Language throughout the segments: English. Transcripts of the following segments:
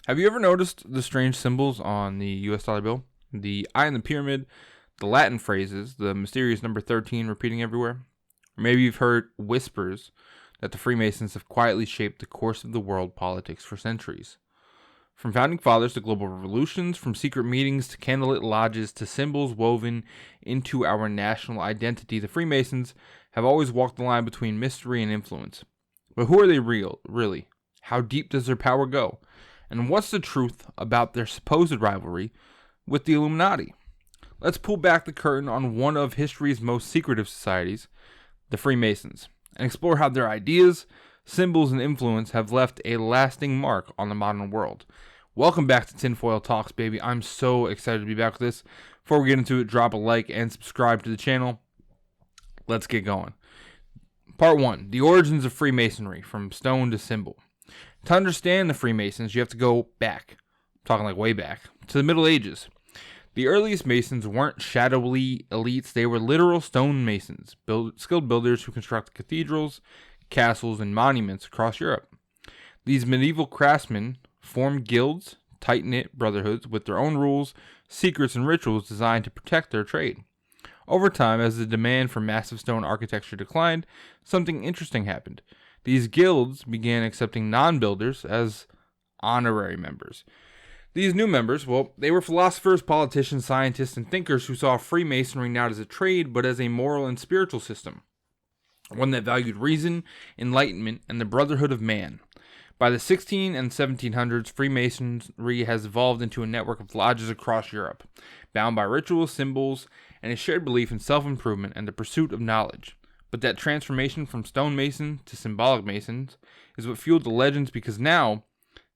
Have you ever noticed the strange symbols on the US dollar bill? The eye in the pyramid, the Latin phrases, the mysterious number 13 repeating everywhere? Or maybe you've heard whispers that the Freemasons have quietly shaped the course of the world politics for centuries. From founding fathers to global revolutions, from secret meetings to candlelit lodges to symbols woven into our national identity, the Freemasons have always walked the line between mystery and influence. But who are they really? How deep does their power go? And what's the truth about their supposed rivalry with the Illuminati? Let's pull back the curtain on one of history's most secretive societies, the Freemasons, and explore how their ideas, symbols, and influence have left a lasting mark on the modern world. Welcome back to Tinfoil Talks, baby. I'm so excited to be back with this. Before we get into it, drop a like and subscribe to the channel. Let's get going. Part 1, the origins of Freemasonry, from stone to symbol. To understand the Freemasons, you have to go back, I'm talking like way back, to the Middle Ages. The earliest Masons weren't shadowy elites, they were literal stone masons, skilled builders who constructed cathedrals, castles, and monuments across Europe. These medieval craftsmen formed guilds, tight-knit brotherhoods with their own rules, secrets, and rituals designed to protect their trade. Over time, as the demand for massive stone architecture declined, something interesting happened. These guilds began accepting non-builders as honorary members. These new members, they were philosophers, politicians, scientists, and thinkers who saw Freemasonry not as a trade, but as a moral and spiritual system, one that valued reason, enlightenment, and the brotherhood of man. By the 1600s and 1700s, Freemasonry has evolved into a network of lodges across Europe, bound by rituals, symbols, and a shared belief in self-improvement and the pursuit of knowledge. But that transformation from stonemason to symbolic masons is what fueled the legends, because now,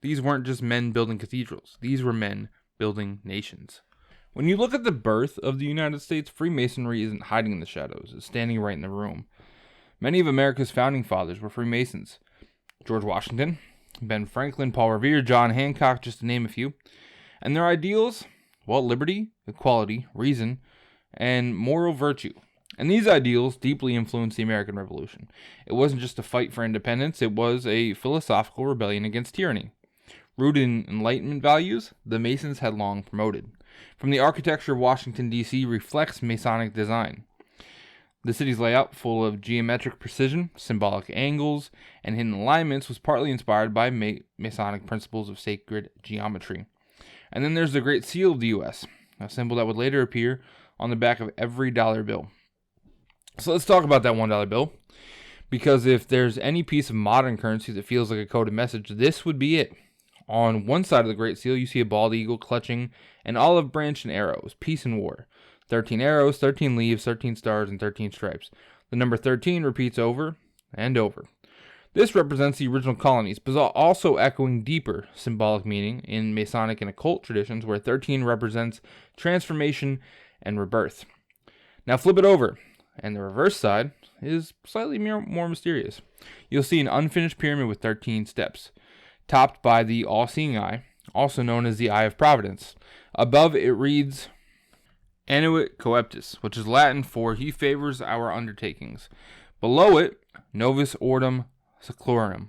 these weren't just men building cathedrals. These were men building nations. When you look at the birth of the United States, Freemasonry isn't hiding in the shadows. It's standing right in the room. Many of America's founding fathers were Freemasons. George Washington, Ben Franklin, Paul Revere, John Hancock, just to name a few. And their ideals, liberty, equality, reason, and moral virtue. And these ideals deeply influenced the American Revolution. It wasn't just a fight for independence, it was a philosophical rebellion against tyranny. Rooted in enlightenment values, the Masons had long promoted. From the architecture of Washington, D.C. reflects Masonic design. The city's layout, full of geometric precision, symbolic angles, and hidden alignments, was partly inspired by Masonic principles of sacred geometry. And then there's the Great Seal of the U.S., a symbol that would later appear on the back of every dollar bill. So let's talk about that $1 bill, because if there's any piece of modern currency that feels like a coded message, this would be it. On one side of the Great Seal, you see a bald eagle clutching an olive branch and arrows, peace and war. 13 arrows, 13 leaves, 13 stars, and 13 stripes. The number 13 repeats over and over. This represents the original colonies, but also echoing deeper symbolic meaning in Masonic and occult traditions, where 13 represents transformation and rebirth. Now flip it over, and the reverse side is slightly more mysterious. You'll see an unfinished pyramid with 13 steps, topped by the all-seeing eye, also known as the Eye of Providence. Above it reads, Annuit Coeptis, which is Latin for He favors our undertakings. Below it, Novus Ordem Seclorum,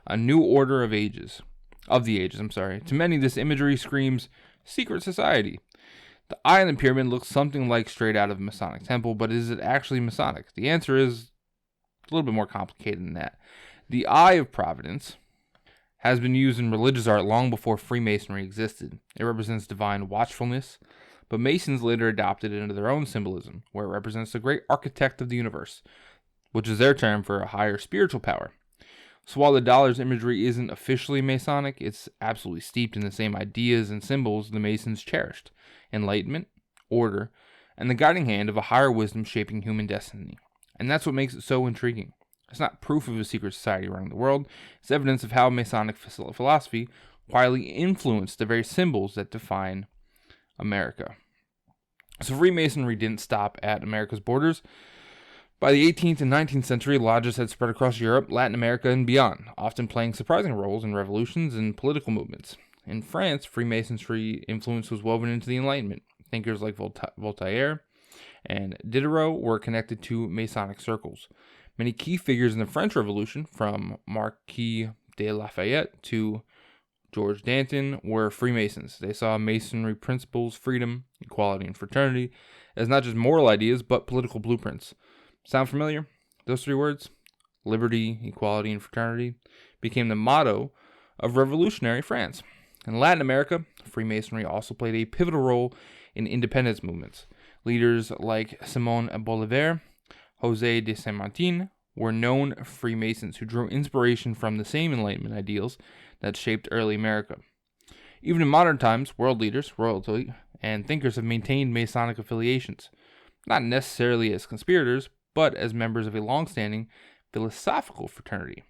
a new order of the ages. To many, this imagery screams secret society. The eye in the pyramid looks something like straight out of a Masonic temple, but is it actually Masonic? The answer is a little bit more complicated than that. The Eye of Providence has been used in religious art long before Freemasonry existed. It represents divine watchfulness, but Masons later adopted it into their own symbolism, where it represents the great architect of the universe, which is their term for a higher spiritual power. So while the dollar's imagery isn't officially Masonic, it's absolutely steeped in the same ideas and symbols the Masons cherished: enlightenment, order, and the guiding hand of a higher wisdom shaping human destiny. And that's what makes it so intriguing. It's not proof of a secret society running the world, it's evidence of how Masonic philosophy quietly influenced the very symbols that define America. So Freemasonry didn't stop at America's borders. By the 18th and 19th century, lodges had spread across Europe, Latin America, and beyond, often playing surprising roles in revolutions and political movements. In France, Freemasonry influence was woven into the Enlightenment. Thinkers like Voltaire and Diderot were connected to Masonic circles. Many key figures in the French Revolution, from Marquis de Lafayette to George Danton were Freemasons. They saw Masonry principles, freedom, equality, and fraternity as not just moral ideas, but political blueprints. Sound familiar? Those three words, liberty, equality, and fraternity, became the motto of revolutionary France. In Latin America, Freemasonry also played a pivotal role in independence movements. Leaders like Simon Bolivar, José de San Martin were known Freemasons who drew inspiration from the same Enlightenment ideals that shaped early America. Even in modern times, world leaders, royalty, and thinkers have maintained Masonic affiliations, not necessarily as conspirators, but as members of a long-standing philosophical fraternity.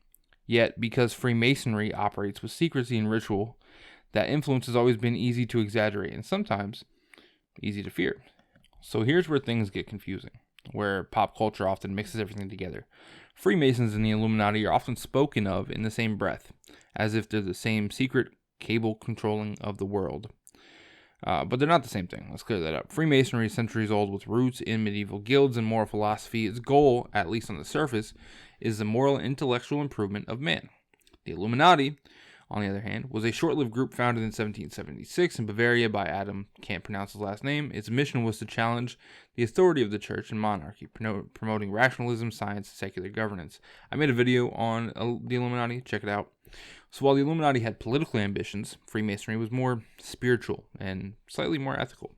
Yet, because Freemasonry operates with secrecy and ritual, that influence has always been easy to exaggerate and sometimes easy to fear. So here's where things get confusing, where pop culture often mixes everything together. Freemasons and the Illuminati are often spoken of in the same breath, as if they're the same secret cable controlling of the world. But they're not the same thing. Let's clear that up. Freemasonry is centuries old with roots in medieval guilds and moral philosophy. Its goal, at least on the surface, is the moral and intellectual improvement of man. The Illuminati, on the other hand, was a short-lived group founded in 1776 in Bavaria by Adam, can't pronounce his last name. Its mission was to challenge the authority of the church and monarchy, promoting rationalism, science, and secular governance. I made a video on the Illuminati, check it out. So while the Illuminati had political ambitions, Freemasonry was more spiritual and slightly more ethical.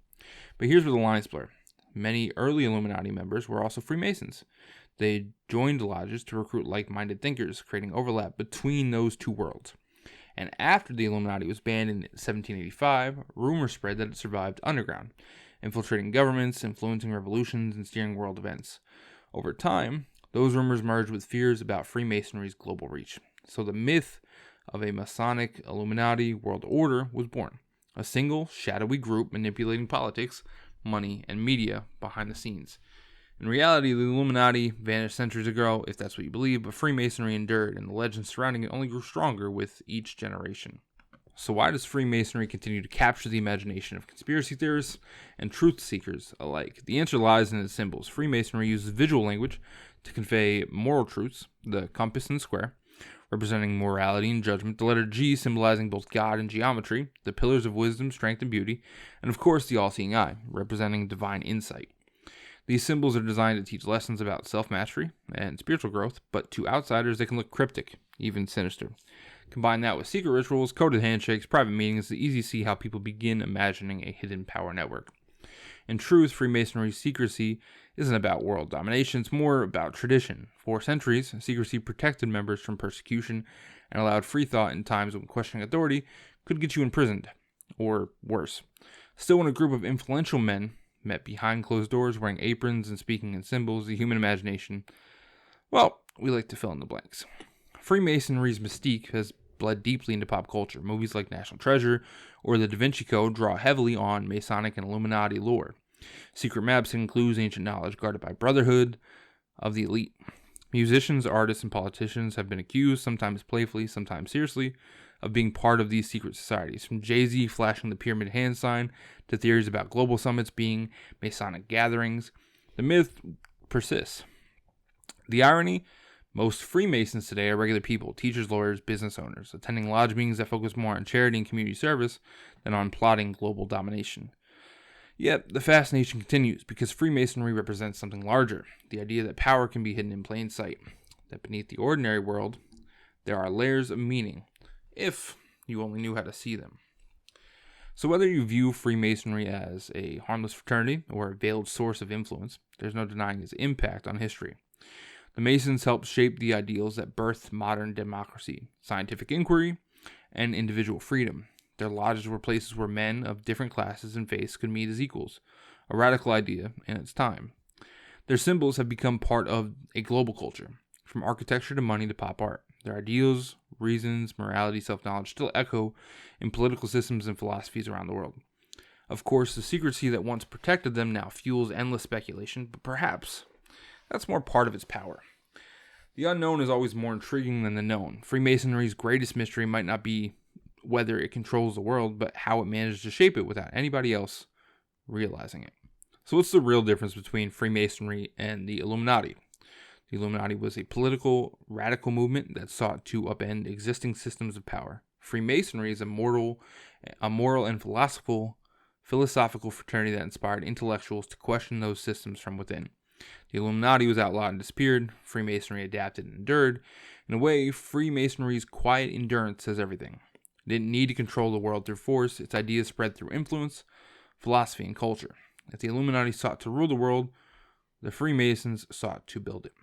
But here's where the lines blur. Many early Illuminati members were also Freemasons. They joined lodges to recruit like-minded thinkers, creating overlap between those two worlds. And after the Illuminati was banned in 1785, rumors spread that it survived underground, infiltrating governments, influencing revolutions, and steering world events. Over time, those rumors merged with fears about Freemasonry's global reach. So the myth of a Masonic Illuminati world order was born, a single, shadowy group manipulating politics, money, and media behind the scenes. In reality, the Illuminati vanished centuries ago, if that's what you believe, but Freemasonry endured, and the legends surrounding it only grew stronger with each generation. So why does Freemasonry continue to capture the imagination of conspiracy theorists and truth seekers alike? The answer lies in its symbols. Freemasonry uses visual language to convey moral truths, the compass and square, representing morality and judgment, the letter G symbolizing both God and geometry, the pillars of wisdom, strength, and beauty, and of course the all-seeing eye, representing divine insight. These symbols are designed to teach lessons about self-mastery and spiritual growth, but to outsiders they can look cryptic, even sinister. Combine that with secret rituals, coded handshakes, private meetings, it's easy to see how people begin imagining a hidden power network. In truth, Freemasonry's secrecy isn't about world domination, it's more about tradition. For centuries, secrecy protected members from persecution and allowed free thought in times when questioning authority could get you imprisoned, or worse. Still, when a group of influential men met behind closed doors, wearing aprons and speaking in symbols, the human imagination, well, we like to fill in the blanks. Freemasonry's mystique has bled deeply into pop culture. Movies like National Treasure or The Da Vinci Code draw heavily on Masonic and Illuminati lore. Secret maps include ancient knowledge guarded by brotherhood of the elite. Musicians, artists, and politicians have been accused, sometimes playfully, sometimes seriously, of being part of these secret societies, from Jay-Z flashing the pyramid hand sign to theories about global summits being Masonic gatherings. The myth persists. The irony, most Freemasons today are regular people, teachers, lawyers, business owners, attending lodge meetings that focus more on charity and community service than on plotting global domination. Yet, the fascination continues because Freemasonry represents something larger, the idea that power can be hidden in plain sight, that beneath the ordinary world, there are layers of meaning, if you only knew how to see them. So whether you view Freemasonry as a harmless fraternity or a veiled source of influence, there's no denying its impact on history. The Masons helped shape the ideals that birthed modern democracy, scientific inquiry, and individual freedom. Their lodges were places where men of different classes and faiths could meet as equals, a radical idea in its time. Their symbols have become part of a global culture, from architecture to money to pop art. Their ideals, reasons, morality, self-knowledge still echo in political systems and philosophies around the world. Of course, the secrecy that once protected them now fuels endless speculation, but perhaps that's more part of its power. The unknown is always more intriguing than the known. Freemasonry's greatest mystery might not be whether it controls the world, but how it managed to shape it without anybody else realizing it. So what's the real difference between Freemasonry and the Illuminati? The Illuminati was a political, radical movement that sought to upend existing systems of power. Freemasonry is a moral and philosophical fraternity that inspired intellectuals to question those systems from within. The Illuminati was outlawed and disappeared. Freemasonry adapted and endured. In a way, Freemasonry's quiet endurance says everything. It didn't need to control the world through force. Its ideas spread through influence, philosophy, and culture. As the Illuminati sought to rule the world, the Freemasons sought to build it.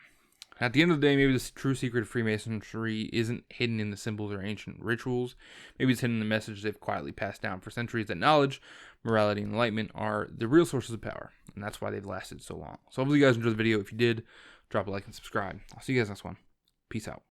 At the end of the day, maybe the true secret of Freemasonry isn't hidden in the symbols or ancient rituals. Maybe it's hidden in the message they've quietly passed down for centuries, that knowledge, morality, and enlightenment are the real sources of power. And that's why they've lasted so long. So hopefully you guys enjoyed the video. If you did, drop a like and subscribe. I'll see you guys next one. Peace out.